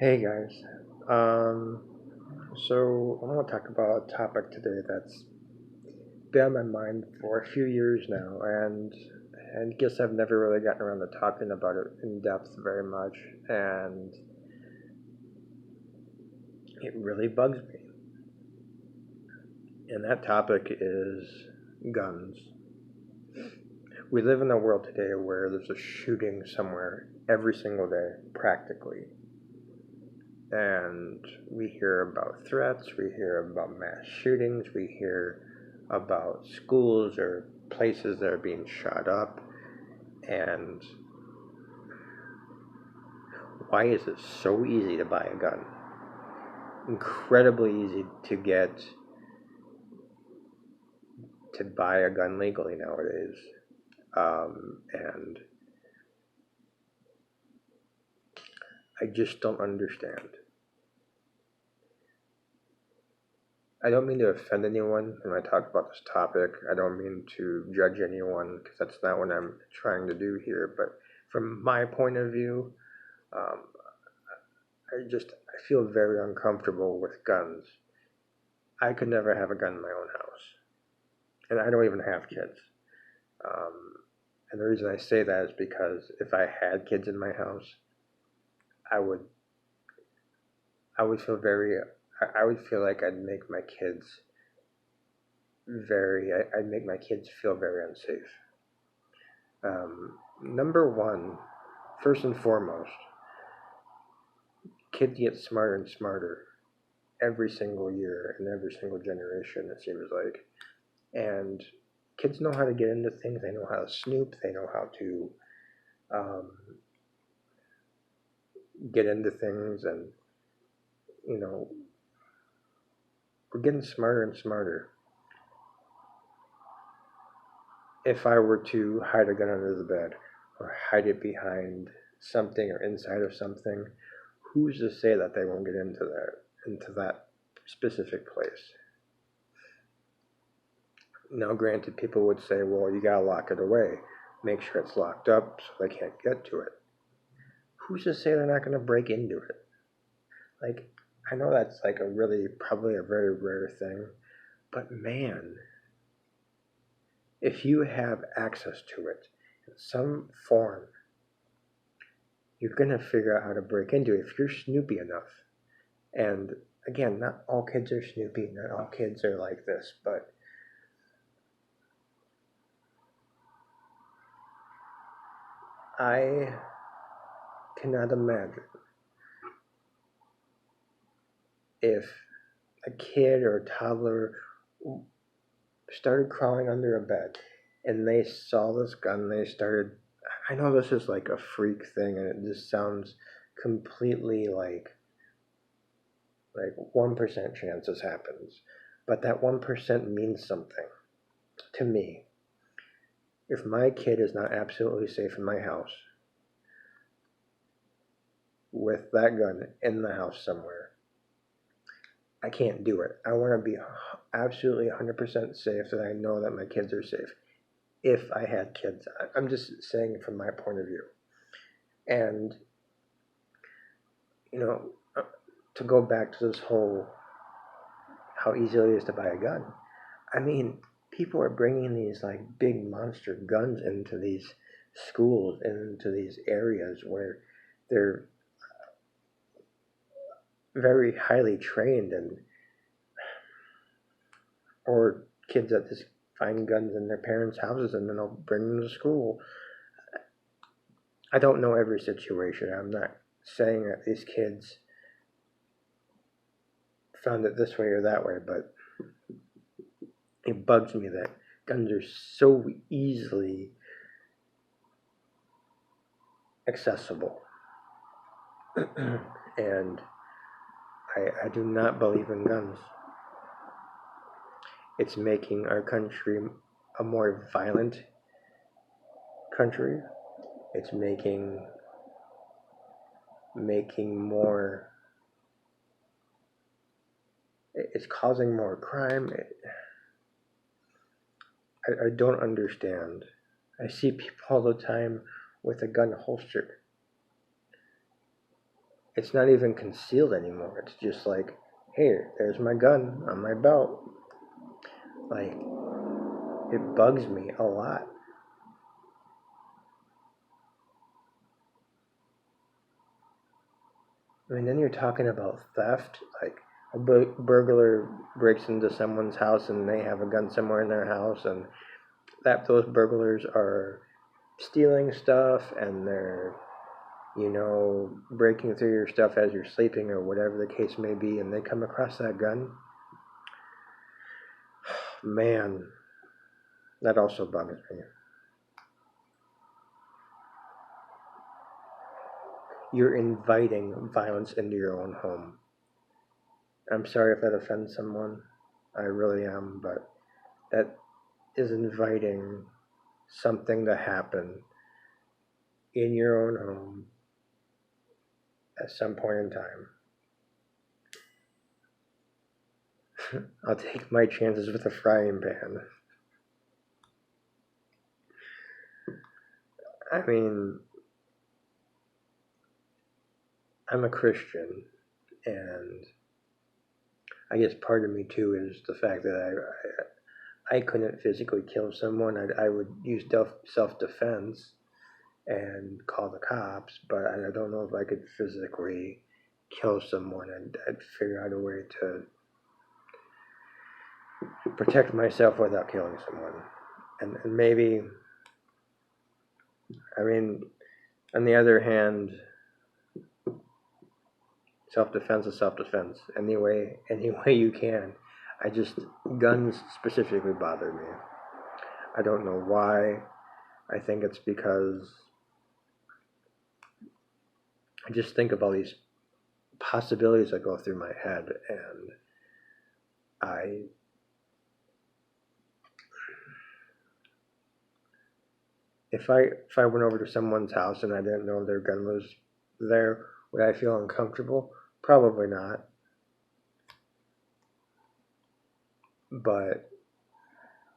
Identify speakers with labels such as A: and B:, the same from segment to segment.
A: Hey guys, um, so I want to talk about a topic today that's been on my mind for a few years now, and guess I've never really gotten around to talking about it in depth very much, and it really bugs me. And that topic is guns. We live in a world today where there's a shooting somewhere every single day, practically. And we hear about threats, we hear about mass shootings, we hear about schools or places that are being shot up. And why is it so easy to buy a gun? Incredibly easy to get to buy a gun legally nowadays. And I just don't understand. I don't mean to offend anyone when I talk about this topic. I don't mean to judge anyone because that's not what I'm trying to do here. But from my point of view, um, I feel very uncomfortable with guns. I could never have a gun in my own house, and I don't even have kids. Um, and the reason I say that is because if I had kids in my house, I would I would feel very I would feel like I'd make my kids feel very unsafe. Number one, first and foremost, kids get smarter and smarter every single year and every single generation, it seems like. And kids know how to get into things, they know how to snoop, they know how to um, get into things, and, you know, we're getting smarter and smarter. If I were to hide a gun under the bed or hide it behind something or inside of something, who's to say that they won't get into that specific place? Now, granted, people would say, well, you gotta lock it away, make sure it's locked up so they can't get to it. Who's to say they're not gonna break into it? Like, I know that's like probably a very rare thing, but man, if you have access to it in some form, you're gonna figure out how to break into it if you're snoopy enough. And again, not all kids are snoopy, not all kids are like this, but I cannot imagine if a kid or a toddler started crawling under a bed and they saw this gun, they started. I know this is like a freak thing and it just sounds completely like 1% chance this happens, but that 1% means something to me. If my kid is not absolutely safe in my house with that gun in the house somewhere, I can't do it. I want to be absolutely 100% safe that I know that my kids are safe. If I had kids, I'm just saying from my point of view. And, you know, to go back to this whole how easy it is to buy a gun, I mean, people are bringing these like big monster guns into these schools and into these areas where they're very highly trained, and or kids that just find guns in their parents' houses and then they'll bring them to school. I don't know every situation. I'm not saying that these kids found it this way or that way, but it bugs me that guns are so easily accessible. And I do not believe in guns. It's making our country a more violent country. It's making more. It's causing more crime. I don't understand. I see people all the time with a gun holstered. it's not even concealed anymore. It's just like, here, there's my gun on my belt. Like, it bugs me a lot. I mean, then you're talking about theft. Like, a burglar breaks into someone's house and they have a gun somewhere in their house, and those burglars are stealing stuff, and they're, breaking through your stuff as you're sleeping or whatever the case may be, and they come across that gun. Man, that also bugs me. You're inviting violence into your own home. I'm sorry if that offends someone. I really am, but that is inviting something to happen in your own home at some point in time. I'll take my chances with a frying pan. I mean, I'm a Christian, and I guess part of me too is the fact that I couldn't physically kill someone. I would use self-defense and call the cops, but I don't know if I could physically kill someone. I'd figure out a way to protect myself without killing someone. And maybe, I mean, on the other hand, self-defense is self-defense. Any way you can. Guns specifically bother me. I don't know why. I think it's because I just think of all these possibilities that go through my head, and if I went over to someone's house and I didn't know their gun was there, would I feel uncomfortable? Probably not. But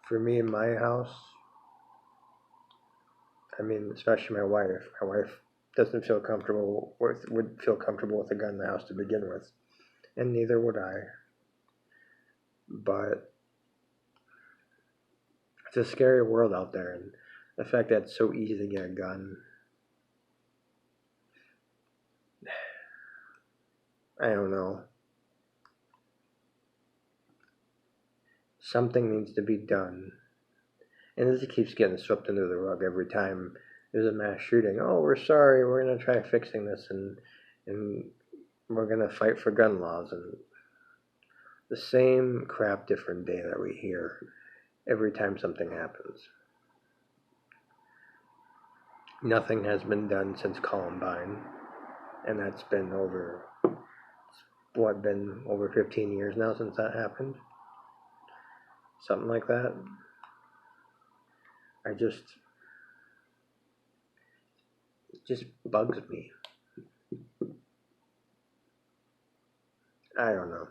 A: for me in my house, I mean, especially my wife doesn't feel comfortable would feel comfortable with a gun in the house to begin with, and neither would I. But it's a scary world out there, and the fact that it's so easy to get a gun, I don't know. Something needs to be done. And this keeps getting swept under the rug every time there's a mass shooting. Oh, we're sorry, we're going to try fixing this, and we're going to fight for gun laws. And the same crap, different day that we hear every time something happens. Nothing has been done since Columbine, and that's been over 15 years now since that happened? Something like that. It just bugs me. I don't know.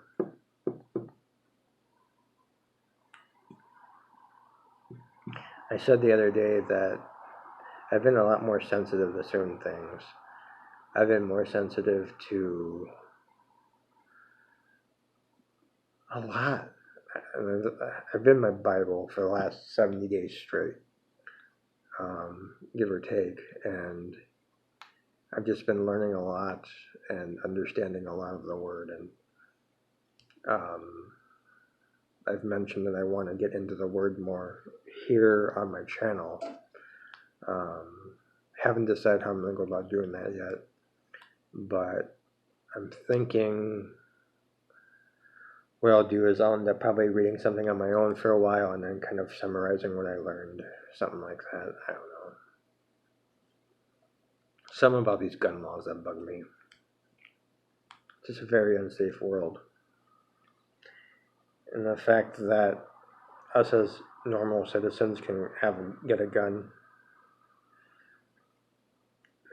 A: I said the other day that I've been a lot more sensitive to certain things. I've been more sensitive to a lot. I've been my Bible for the last 70 days straight, give or take, and I've just been learning a lot and understanding a lot of the Word, and I've mentioned that I want to get into the Word more here on my channel. Haven't decided how I'm going to go about doing that yet, but I'm thinking what I'll do is I'll end up probably reading something on my own for a while and then kind of summarizing what I learned, something like that. I don't know. Something about these gun laws that bug me. It's just a very unsafe world. And the fact that us as normal citizens can get a gun,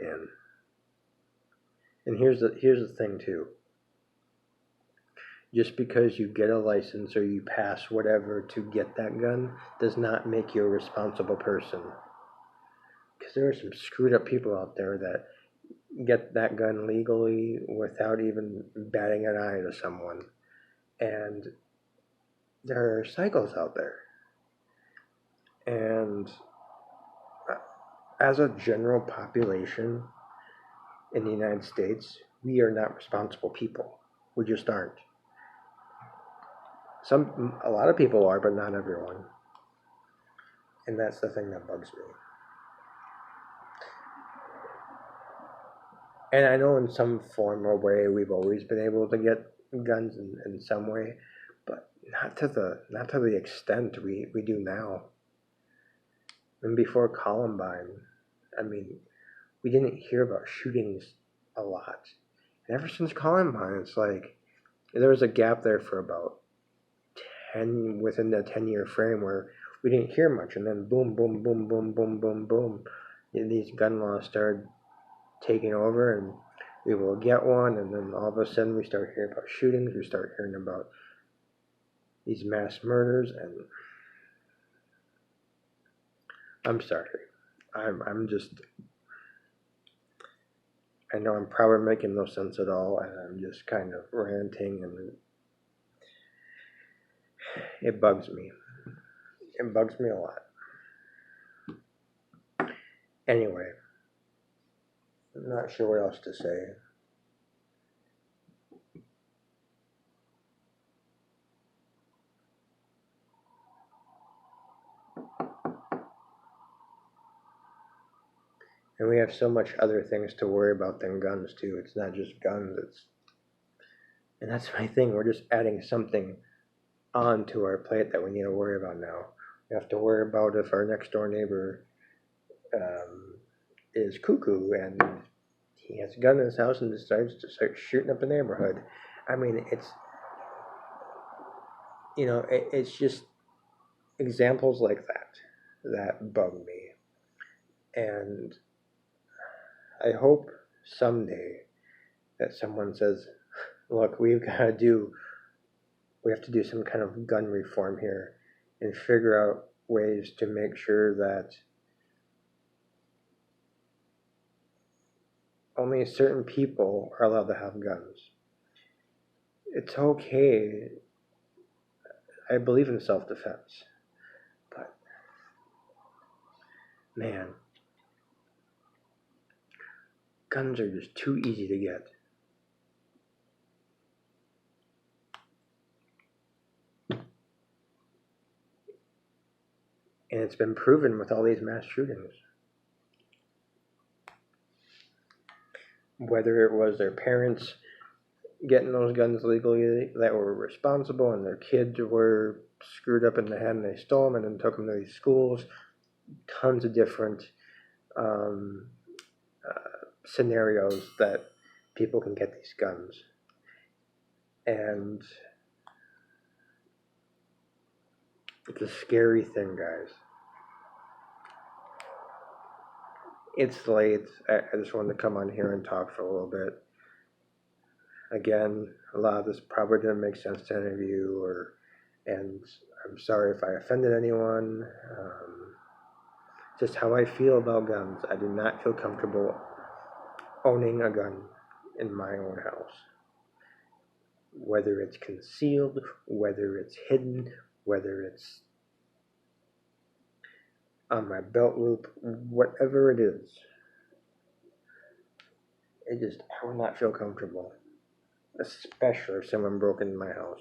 A: man. And here's the thing too. Just because you get a license or you pass whatever to get that gun does not make you a responsible person. Because there are some screwed up people out there that get that gun legally without even batting an eye to someone. And there are cycles out there. And as a general population in the United States, we are not responsible people. We just aren't. A lot of people are, but not everyone. And that's the thing that bugs me. And I know in some form or way we've always been able to get guns in some way, but not to the extent we do now. And before Columbine, I mean, we didn't hear about shootings a lot. And ever since Columbine, it's like there was a gap there for about within the 10-year frame where we didn't hear much, and then boom, boom, boom, boom, boom, boom, boom, and these gun laws started taking over, and we will get one, and then all of a sudden we start hearing about shootings, we start hearing about these mass murders, and I'm sorry. I'm just, I know I'm probably making no sense at all, and I'm just kind of ranting, and it bugs me. It bugs me a lot. Anyway, I'm not sure what else to say. And we have so much other things to worry about than guns too. It's not just guns, and that's my thing. We're just adding something onto our plate that we need to worry about now. We have to worry about if our next door neighbor is cuckoo and he has a gun in his house and decides to start shooting up the neighborhood. I mean, it's just examples like that bug me. And I hope someday that someone says, look, we have to do some kind of gun reform here and figure out ways to make sure that only certain people are allowed to have guns. It's okay. I believe in self-defense. But, man, guns are just too easy to get. And it's been proven with all these mass shootings. Whether it was their parents getting those guns legally that were responsible and their kids were screwed up in the head and they stole them and then took them to these schools, tons of different scenarios that people can get these guns. And it's a scary thing, guys. It's late. I just wanted to come on here and talk for a little bit. Again, a lot of this probably didn't make sense to any of you, and I'm sorry if I offended anyone. Just how I feel about guns. I do not feel comfortable owning a gun in my own house. Whether it's concealed, whether it's hidden, whether it's on my belt loop, whatever it is, I would not feel comfortable, especially if someone broke into my house.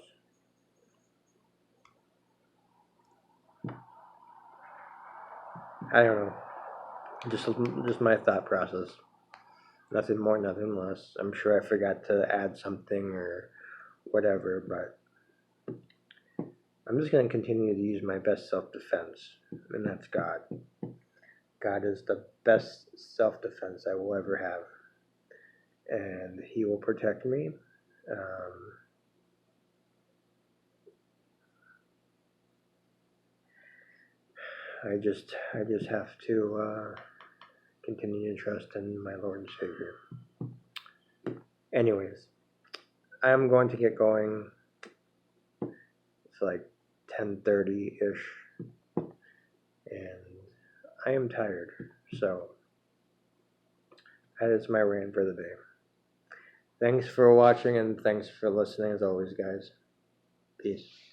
A: I don't know, just my thought process. Nothing more, nothing less. I'm sure I forgot to add something or whatever, but I'm just going to continue to use my best self-defense, and that's God. God is the best self-defense I will ever have, and He will protect me. I just have to continue to trust in my Lord and Savior. Anyways, I'm going to get going. It's like 10:30-ish, and I am tired, so That is my rant for the day. Thanks for watching and thanks for listening as always, guys. Peace.